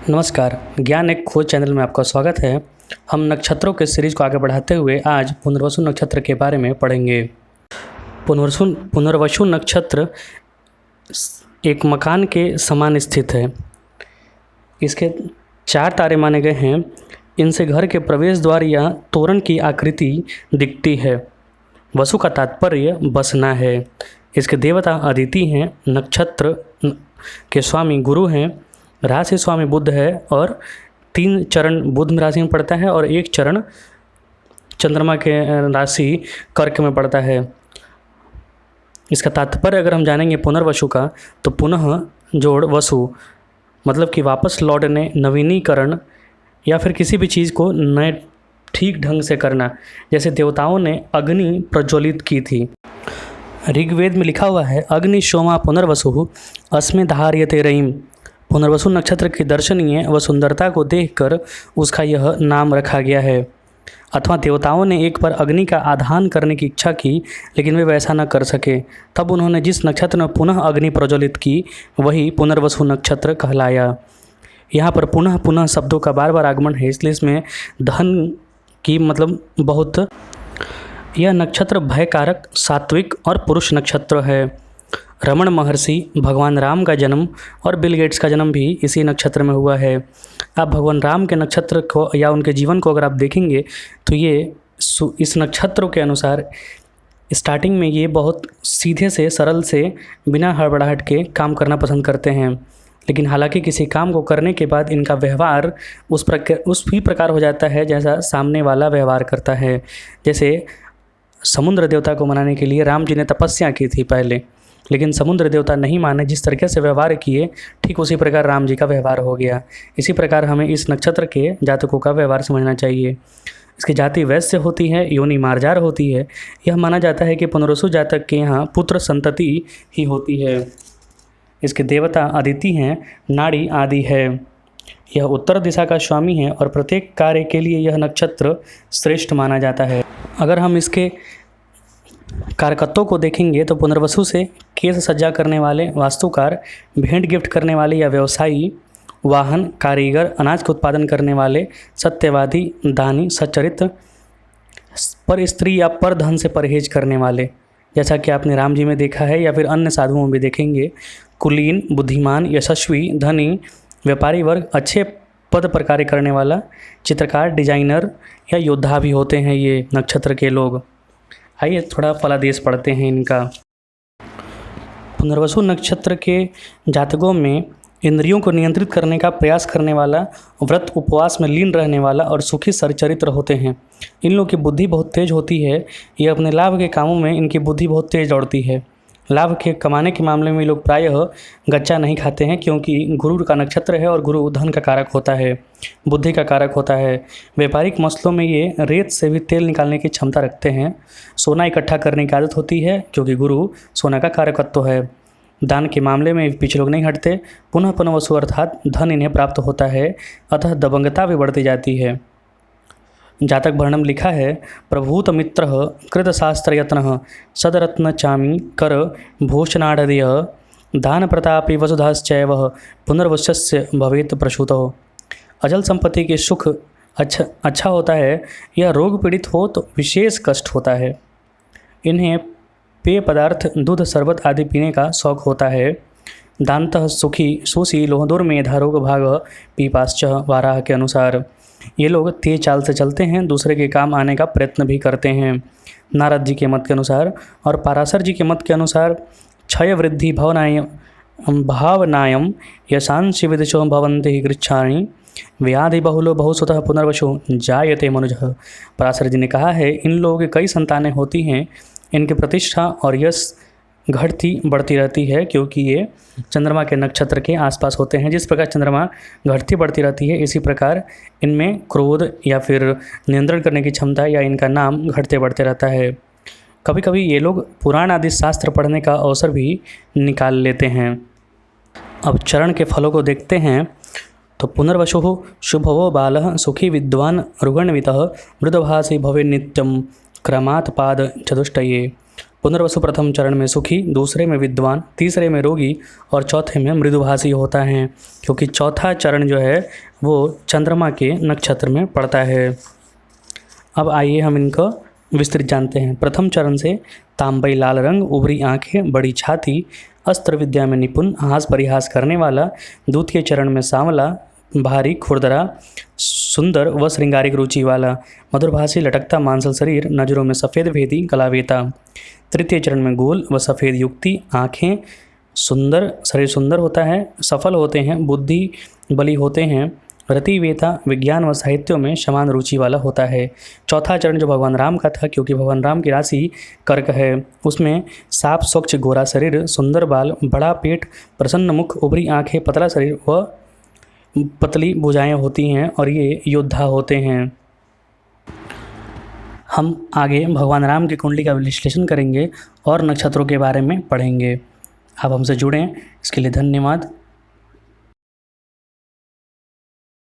नमस्कार, ज्ञान एक खोज चैनल में आपका स्वागत है। हम नक्षत्रों के सीरीज को आगे बढ़ाते हुए आज पुनर्वसु नक्षत्र के बारे में पढ़ेंगे। पुनर्वसु नक्षत्र एक मकान के समान स्थित है। इसके 4 तारे माने गए हैं। इनसे घर के प्रवेश द्वार या तोरण की आकृति दिखती है। वसु का तात्पर्य बसना है। इसके देवता अदिति हैं। नक्षत्र के स्वामी गुरु हैं। राशि स्वामी बुध है और 3 चरण बुध राशि में पड़ता है और 1 चरण चंद्रमा के राशि कर्क में पड़ता है। इसका तात्पर्य अगर हम जानेंगे पुनर्वसु का, तो पुनः जोड़ वसु मतलब कि वापस लौटने, नवीनीकरण या फिर किसी भी चीज़ को नए ठीक ढंग से करना, जैसे देवताओं ने अग्नि प्रज्वलित की थी। ऋग्वेद में लिखा हुआ है, अग्नि सोमा पुनर्वसु अस्मे धार्यते रयिम। पुनर्वसु नक्षत्र की दर्शनीय व सुंदरता को देखकर उसका यह नाम रखा गया है। अथवा देवताओं ने एक बार अग्नि का आधान करने की इच्छा की, लेकिन वे वैसा न कर सके। तब उन्होंने जिस नक्षत्र में पुनः अग्नि प्रज्वलित की वही पुनर्वसु नक्षत्र कहलाया। यहाँ पर पुनः पुनः शब्दों का बार बार आगमन है, इसलिए इसमें धन की मतलब बहुत। यह नक्षत्र भयकारक, सात्विक और पुरुष नक्षत्र है। रमण महर्षि, भगवान राम का जन्म और बिल गेट्स का जन्म भी इसी नक्षत्र में हुआ है। आप भगवान राम के नक्षत्र को या उनके जीवन को अगर आप देखेंगे तो ये इस नक्षत्रों के अनुसार स्टार्टिंग में ये बहुत सीधे से, सरल से, बिना हड़बड़ाहट के काम करना पसंद करते हैं। लेकिन हालांकि किसी काम को करने के बाद इनका व्यवहार उस भी प्रकार हो जाता है जैसा सामने वाला व्यवहार करता है। जैसे समुद्र देवता को मनाने के लिए राम जी ने तपस्या की थी पहले, लेकिन समुद्र देवता नहीं माने। जिस तरीके से व्यवहार किए ठीक उसी प्रकार राम जी का व्यवहार हो गया। इसी प्रकार हमें इस नक्षत्र के जातकों का व्यवहार समझना चाहिए। इसकी जाति वैश्य होती है, योनि मार्जार होती है। यह माना जाता है कि पुनर्वसु जातक के यहाँ पुत्र संतति ही होती है। इसके देवता अदिति हैं, नाड़ी आदि है। यह उत्तर दिशा का स्वामी है और प्रत्येक कार्य के लिए यह नक्षत्र श्रेष्ठ माना जाता है। अगर हम इसके कारकत्वों को देखेंगे तो पुनर्वसु से केश सज्जा करने वाले, वास्तुकार, भेंट गिफ्ट करने वाले या व्यवसायी, वाहन, कारीगर, अनाज का उत्पादन करने वाले, सत्यवादी, दानी, सच्चरित्र, पर स्त्री या पर धन से परहेज करने वाले, जैसा कि आपने राम जी में देखा है या फिर अन्य साधुओं में भी देखेंगे। कुलीन, बुद्धिमान, यशस्वी, धनी, व्यापारी वर्ग, अच्छे पद पर कार्य करने वाला, चित्रकार, डिजाइनर या योद्धा भी होते हैं ये नक्षत्र के लोग। आइए थोड़ा फलादेश पढ़ते हैं इनका। पुनर्वसु नक्षत्र के जातकों में इंद्रियों को नियंत्रित करने का प्रयास करने वाला, व्रत उपवास में लीन रहने वाला और सुखी सरचरित्र होते हैं। इन लोगों की बुद्धि बहुत तेज होती है। ये अपने लाभ के कामों में इनकी बुद्धि बहुत तेज दौड़ती है। लाभ के कमाने के मामले में लोग प्रायः गच्चा नहीं खाते हैं, क्योंकि गुरु का नक्षत्र है और गुरु धन का कारक होता है, बुद्धि का कारक होता है। व्यापारिक मसलों में ये रेत से भी तेल निकालने की क्षमता रखते हैं। सोना इकट्ठा करने की आदत होती है, क्योंकि गुरु सोना का कारकत्व है। दान के मामले में पीछे लोग नहीं हटते। पुनः पुनर्वसु अर्थात धन इन्हें प्राप्त होता है, अतः दबंगता भी बढ़ती जाती है। जातक वर्णम लिखा है, प्रभूत मित्र कृतशास्त्र यत्न सदरत्न चामी कर भूषणाढ़ दान प्रतापी वसुधाश्चैव पुनर्वस्य भवेत प्रसूतो। अचल संपत्ति के सुख अच्छा होता है। यह रोग पीड़ित हो तो विशेष कष्ट होता है। इन्हें पेय पदार्थ, दूध, शरबत आदि पीने का शौक होता है। दानतः सुखी सुशीलो दुर्मेधा रोग भाग पीपाश्च वाराह के अनुसार। ये लोग तेज चाल से चलते हैं, दूसरे के काम आने का प्रयत्न भी करते हैं। नारद जी के मत के अनुसार और पाराशर जी के मत के अनुसार क्षय वृद्धि भावनायम यशांशि विदिशो भवन्ति गृच्छाणि व्याधि बहुलो बहुसुतः पुनर्वसु जायते मनुजः। पाराशर जी ने कहा है, इन लोगों की कई संतानें होती हैं। इनकी प्रतिष्ठा और यश घटती बढ़ती रहती है, क्योंकि ये चंद्रमा के नक्षत्र के आसपास होते हैं। जिस प्रकार चंद्रमा घटती बढ़ती रहती है, इसी प्रकार इनमें क्रोध या फिर नियंत्रण करने की क्षमता या इनका नाम घटते बढ़ते रहता है। कभी कभी ये लोग पुराण आदि शास्त्र पढ़ने का अवसर भी निकाल लेते हैं। अब चरण के फलों को देखते हैं तो पुनर्वसु शुभवो बालः सुखी विद्वान रुगणवितः मृदभासी भवे नित्यम क्रमात् पाद चतुष्टये। पुनर्वसु प्रथम चरण में सुखी, दूसरे में विद्वान, तीसरे में रोगी और चौथे में मृदुभाषी होता है, क्योंकि चौथा चरण जो है वो चंद्रमा के नक्षत्र में पड़ता है। अब आइए हम इनको विस्तृत जानते हैं। प्रथम चरण से तांबई लाल रंग, उभरी आंखें, बड़ी छाती, अस्त्र विद्या में निपुण, हास परिहास करने वाला। द्वितीय चरण में सांवला, भारी, खुरदरा, सुंदर व श्रृंगारिक रुचि वाला, मधुरभाषी, लटकता मांसल शरीर, नजरों में सफ़ेद भेदी, कलावेता। तृतीय चरण में गोल व सफ़ेद युक्ति, आँखें, सुंदर, शरीर सुंदर होता है, सफल होते हैं, बुद्धि बली होते हैं, रतिवेता, विज्ञान व साहित्यों में समान रुचि वाला होता है। चौथा चरण जो भगवान राम का था, क्योंकि भगवान राम की राशि कर्क है, उसमें साफ स्वच्छ गोरा शरीर, सुंदर बाल, बड़ा पेट, प्रसन्न मुख, उभरी आँखें, पतला शरीर व पतली भुजाएं होती हैं और ये योद्धा होते हैं। हम आगे भगवान राम की कुंडली का विश्लेषण करेंगे और नक्षत्रों के बारे में पढ़ेंगे। आप हमसे जुड़ें, इसके लिए धन्यवाद।